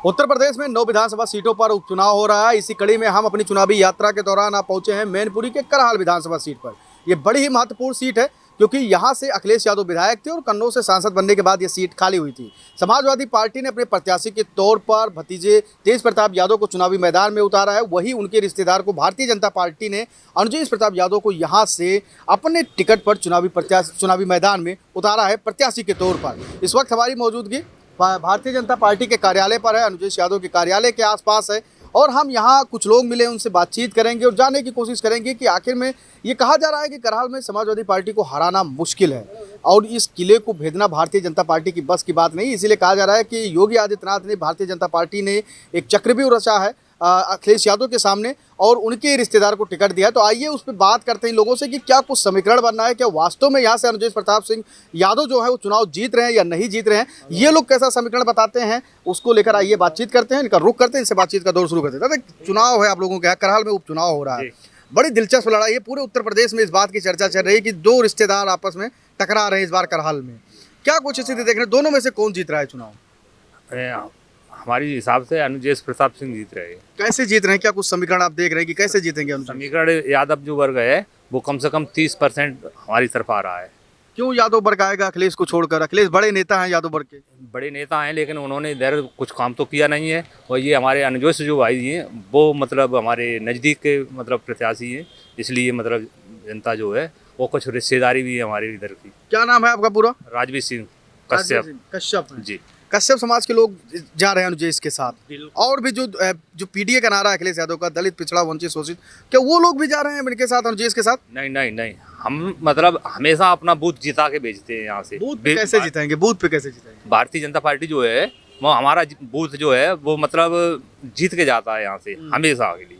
उत्तर प्रदेश में 9 विधानसभा सीटों पर उपचुनाव हो रहा है। इसी कड़ी में हम अपनी चुनावी यात्रा के दौरान आप पहुंचे हैं मैनपुरी के करहाल विधानसभा सीट पर। ये बड़ी ही महत्वपूर्ण सीट है क्योंकि यहां से अखिलेश यादव विधायक थे और कन्नौज से सांसद बनने के बाद ये सीट खाली हुई थी। समाजवादी पार्टी ने अपने प्रत्याशी के तौर पर भतीजे तेज प्रताप यादव को चुनावी मैदान में उतारा है। वहीं उनके रिश्तेदार को भारतीय जनता पार्टी ने अनुजेश प्रताप यादव को यहाँ से अपने टिकट पर चुनावी मैदान में उतारा है प्रत्याशी के तौर पर। इस वक्त हमारी मौजूदगी भारतीय जनता पार्टी के कार्यालय पर है, अनुजेश यादव के कार्यालय के आसपास है और हम यहाँ कुछ लोग मिले, उनसे बातचीत करेंगे और जानने की कोशिश करेंगे कि आखिर में ये कहा जा रहा है कि करहाल में समाजवादी पार्टी को हराना मुश्किल है और इस किले को भेदना भारतीय जनता पार्टी की बस की बात नहीं। इसीलिए कहा जा रहा है कि योगी आदित्यनाथ ने, भारतीय जनता पार्टी ने एक चक्रव्यूह रचा है अखिलेश यादव के सामने और उनके रिश्तेदार को टिकट दिया है। तो आइए उस पर बात करते हैं लोगों से कि क्या कुछ समीकरण बनना है, क्या वास्तव में यहाँ से अनुजेश प्रताप सिंह यादव जो है वो चुनाव जीत रहे हैं या नहीं जीत रहे हैं, ये लोग कैसा समीकरण बताते हैं उसको लेकर आइए बातचीत करते हैं। इनका रुख करते हैं, इनसे बातचीत का दौर शुरू करते हैं। दादा, चुनाव है आप लोगों के यहाँ, करहाल में उपचुनाव हो रहा है, बड़ी दिलचस्प लड़ाई है। पूरे उत्तर प्रदेश में इस बात की चर्चा चल रही है कि दो रिश्तेदार आपस में टकरा रहे हैं इस बार करहाल में। क्या कुछ स्थिति देख रहे हैं, दोनों में से कौन जीत रहा है चुनाव? हमारी हिसाब से अनुजेश प्रताप सिंह जीत रहे हैं। कैसे जीत रहे हैं, क्या कुछ समीकरण आप देख रहे हैं कि कैसे जीतेंगे? समीकरण यादव जो वर्ग है वो कम से कम 30% हमारी तरफ आ रहा है। क्यों यादव वर्ग आएगा अखिलेश को छोड़कर? अखिलेश बड़े नेता हैं, यादव वर्ग के बड़े नेता हैं लेकिन उन्होंने इधर कुछ काम तो किया नहीं है और ये हमारे अनुजेश जो भाई हैं वो मतलब हमारे नज़दीक के मतलब प्रत्याशी हैं, इसलिए मतलब जनता जो है वो कुछ रिश्तेदारी भी है हमारे इधर की। क्या नाम है आपका पूरा? राजवीर सिंह कश्यप। कश्यप जी, कश्यप समाज के लोग जा रहे हैं अनुजेश के साथ और भी जो पीडीए का नारा है अखिलेश यादव का, दलित पिछड़ा वंचित शोषित, क्या वो लोग भी जा रहे हैं इनके साथ अनुजेश के साथ? नहीं नहीं नहीं, हम मतलब हमेशा अपना बूथ जिता के भेजते हैं यहाँ से। बूथ पे कैसे जिताएंगे? बूथ पे कैसे जिताएंगे? भारतीय जनता पार्टी जो है वो हमारा बूथ जो है वो मतलब जीत के जाता है यहाँ से हमेशा के लिए।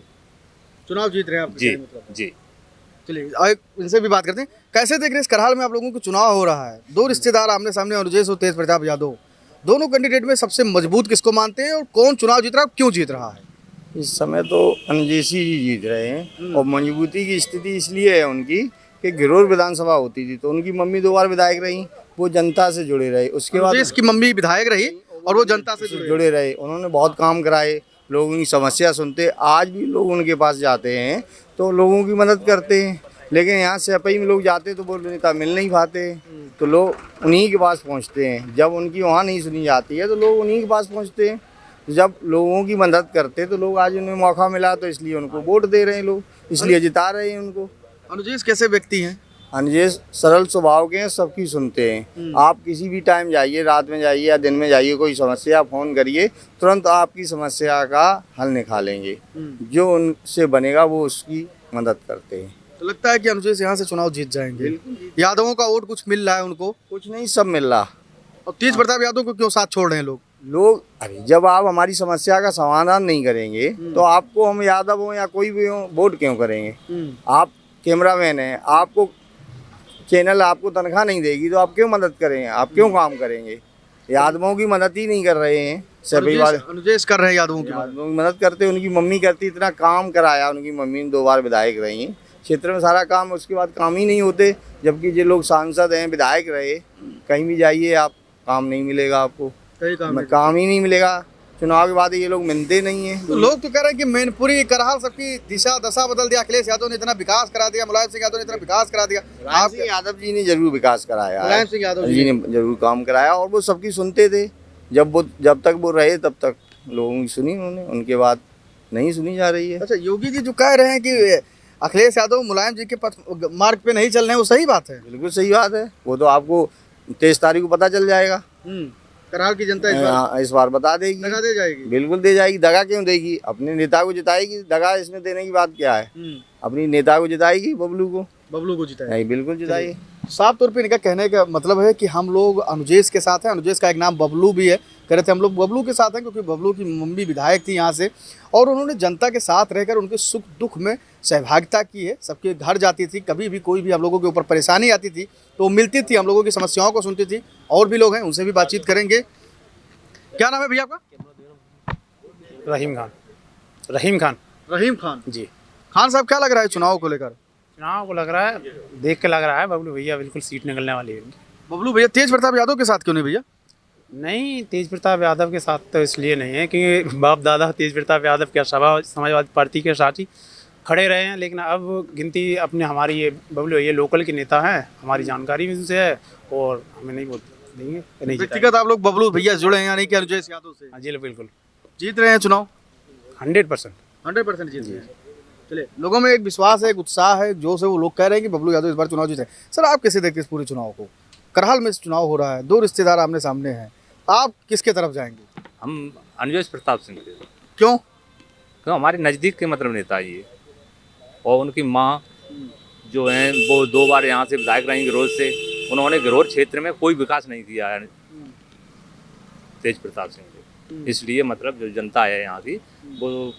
चुनाव जीत रहे हैं आप? जी जी। चलिए इनसे भी बात करते हैं। कैसे देख रहे हैं इस करहाल में आप लोगों को चुनाव हो रहा है, दो रिश्तेदार आमने सामने, अनुजेश और तेज प्रताप यादव, दोनों कैंडिडेट में सबसे मजबूत किसको मानते हैं और कौन चुनाव जीत रहा है, क्यों जीत रहा है? इस समय तो अनुजेश जी जीत रहे हैं और मजबूती की स्थिति इसलिए है उनकी कि गिरोर विधानसभा होती थी तो उनकी मम्मी 2 बार विधायक रही, वो जनता से जुड़े रहे। उसके बाद इसकी मम्मी विधायक रही और वो जनता से जुड़े रहे, उन्होंने बहुत काम कराए, लोगों की समस्या सुनते। आज भी लोग उनके पास जाते हैं तो लोगों की मदद करते हैं, लेकिन यहाँ से अपई में लोग जाते तो वो नेता मिल नहीं पाते तो लोग उन्हीं के पास पहुँचते हैं। जब उनकी वहाँ नहीं सुनी जाती है तो लोग उन्हीं के पास पहुँचते हैं। जब लोगों की मदद करते तो लोग, आज उन्हें मौका मिला तो इसलिए उनको वोट दे रहे हैं लोग, इसलिए जिता रहे हैं उनको। अनुजेश कैसे व्यक्ति हैं? अनुजेश सरल स्वभाव के हैं, सबकी सुनते हैं। आप किसी भी टाइम जाइए, रात में जाइए या दिन में जाइए, कोई समस्या फ़ोन करिए, तुरंत आपकी समस्या का हल निकालेंगे। जो उनसे बनेगा वो उसकी मदद करते हैं। तो लगता है कि अनुजेश यहाँ से चुनाव जीत जाएंगे। यादवों का वोट कुछ मिल रहा है उनको? कुछ नहीं, सब मिल रहा। और तेज प्रताप यादव को क्यों साथ छोड़ रहे हैं लोग? अरे जब आप हमारी समस्या का समाधान नहीं करेंगे तो आपको हम यादव हो या कोई भी हो वोट क्यों करेंगे? आप कैमरामैन हैं, आपको चैनल आपको तनख्वाह नहीं देगी तो आप क्यों मदद करेंगे? आप क्यों काम करेंगे? यादवों की मदद ही नहीं कर रहे हैं। सभी बार अनुजेश कर रहे हैं यादवों की मदद करते। उनकी मम्मी करती, इतना काम कराया, उनकी मम्मी ने 2 बार विधायक रही हैं क्षेत्र में, सारा काम, उसके बाद काम ही नहीं होते। जबकि जो लोग सांसद हैं, विधायक रहे, कहीं भी जाइए आप काम नहीं मिलेगा आपको, काम ही नहीं मिलेगा। चुनाव के बाद ये लोग मिलते नहीं हैं। तो लोग तो कह रहे हैं कि मैनपुरी करहाल सबकी दिशा दशा बदल दिया, अखिलेश यादव ने इतना विकास करा दिया, मुलायम सिंह यादव ने इतना विकास करा दिया। आप यादव जी ने जरूर विकास कराया, मुलायम सिंह यादव जी ने जरूर काम कराया और वो सबकी सुनते थे। जब तक वो रहे तब तक लोगों की सुनी उन्होंने, उनके बाद नहीं सुनी जा रही है। अच्छा, योगी जी जो कह रहे हैं कि अखिलेश यादव मुलायम जी के मार्ग पे नहीं चल रहे हैं, वो सही बात है? बिल्कुल सही बात है। वो तो आपको 23 तारीख को पता चल जाएगा। करहाल की जनता इस बार बता देगी, दगा दे जाएगी। बिल्कुल दे जाएगी। दगा क्यों देगी? अपने नेता को जिताएगी, दगा इसमें देने की बात क्या है? अपनी नेता को जिताएगी, बबलू को जिताएगी। नहीं, बिल्कुल जिताएगी। साफ तौर पे इनका कहने का मतलब है कि हम लोग अनुजेश के साथ हैं। अनुजेश का एक नाम बबलू भी है, कह रहे थे हम लोग बबलू के साथ हैं क्योंकि बबलू की मम्मी विधायक थी यहाँ से और उन्होंने जनता के साथ रहकर उनके सुख दुख में सहभागिता की है। सबके घर जाती थी, कभी भी कोई भी हम लोगों के ऊपर परेशानी आती थी तो मिलती थी, हम लोगों की समस्याओं को सुनती थी। और भी लोग हैं, उनसे भी बातचीत करेंगे। क्या नाम है भैया आपका? रहीम खान। रहीम खान जी। खान साहब, क्या लग रहा है चुनाव को लेकर? चुनाव को लग रहा है, देख के लग रहा है बबलू भैया बिल्कुल सीट निकलने वाली है। बबलू भैया तेज प्रताप यादव के साथ क्यों नहीं भैया? नहीं, तेज प्रताप यादव के साथ तो इसलिए नहीं है क्योंकि बाप दादा तेज प्रताप यादव के समाजवादी पार्टी के साथ ही खड़े रहे हैं, लेकिन अब गिनती अपने हमारी ये बबलू ये लोकल के नेता हैं, हमारी जानकारी भी उनसे है और हमें नहीं बोल देंगे नहीं जीता। व्यक्तिगत आप लोग बबलू भैया से जुड़े हैं यानी कि अनुजय यादव से? हाँ जी बिल्कुल, जीत रहे हैं चुनाव? 100%। 100% जीत रहे हैं। चलिए, लोगों में एक विश्वास है, एक उत्साह है, जो से वो लोग कह रहे हैं कि बबलू यादव इस बार चुनाव जीते। सर, आप कैसे देखते हैं इस पूरे चुनाव को? करहाल में चुनाव हो रहा है, दो रिश्तेदार आमने सामने हैं, आप किसके तरफ जाएंगे? हम अनुजय प्रताप सिंह के, क्यों? क्यों हमारे नज़दीक के मतलब नेता ही है और उनकी माँ जो हैं वो 2 बार यहाँ से विधायक रही गिरोध से। उन्होंने गिरोध क्षेत्र में कोई विकास नहीं किया है तेज प्रताप सिंह ने, इसलिए मतलब जो जनता है यहाँ की वो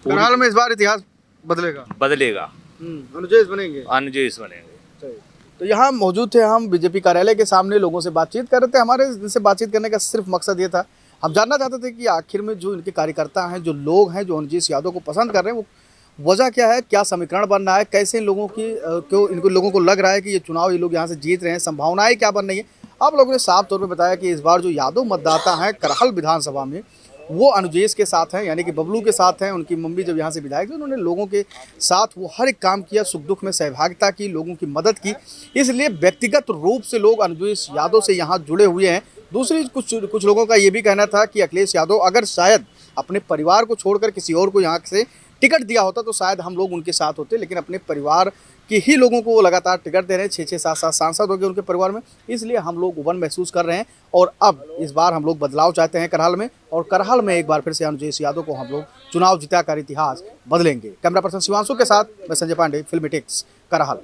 करहाल में इस बार इतिहास बदलेगा, बदलेगा, अनुजय बनेंगे। अनुजय बनेंगे। तो यहाँ मौजूद थे हम बीजेपी कार्यालय के सामने, लोगों से बातचीत कर रहे थे। हमारे इनसे बातचीत करने का सिर्फ मकसद ये था, हम जानना चाहते थे कि आखिर में जो इनके कार्यकर्ता हैं, जो लोग हैं जो अनुजय यादव को पसंद कर रहे हैं, वो वजह क्या है, क्या समीकरण बन रहा है, कैसे इन लोगों की क्यों इनको लोगों को लग रहा है कि ये चुनाव ये लोग यहाँ से जीत रहे हैं, संभावनाएं क्या बन रही है। आप लोगों ने साफ तौर पर बताया कि इस बार जो यादव मतदाता हैं करहाल विधानसभा में वो अनुजय के साथ हैं, यानी कि बबलू के साथ हैं। उनकी मम्मी जब यहाँ से विधायक थी, उन्होंने लोगों के साथ वो हर एक काम किया, सुख दुख में सहभागिता की, लोगों की मदद की, इसलिए व्यक्तिगत रूप से लोग अनुजय यादव से यहाँ जुड़े हुए हैं। दूसरी कुछ लोगों का ये भी कहना था कि अखिलेश यादव अगर शायद अपने परिवार को छोड़कर किसी और को यहाँ से टिकट दिया होता तो शायद हम लोग उनके साथ होते, लेकिन अपने परिवार के ही लोगों को वो लगातार टिकट दे रहे हैं। 6-6, 7-7 सांसद हो गए उनके परिवार में, इसलिए हम लोग उबन महसूस कर रहे हैं और अब इस बार हम लोग बदलाव चाहते हैं करहाल में, और करहाल में एक बार फिर से अनुजय यादव को हम लोग चुनाव जिताकर इतिहास बदलेंगे। कैमरा पर्सन शिवांशु के साथ मैं संजय पांडे, फिल्मी टिक्स, करहाल।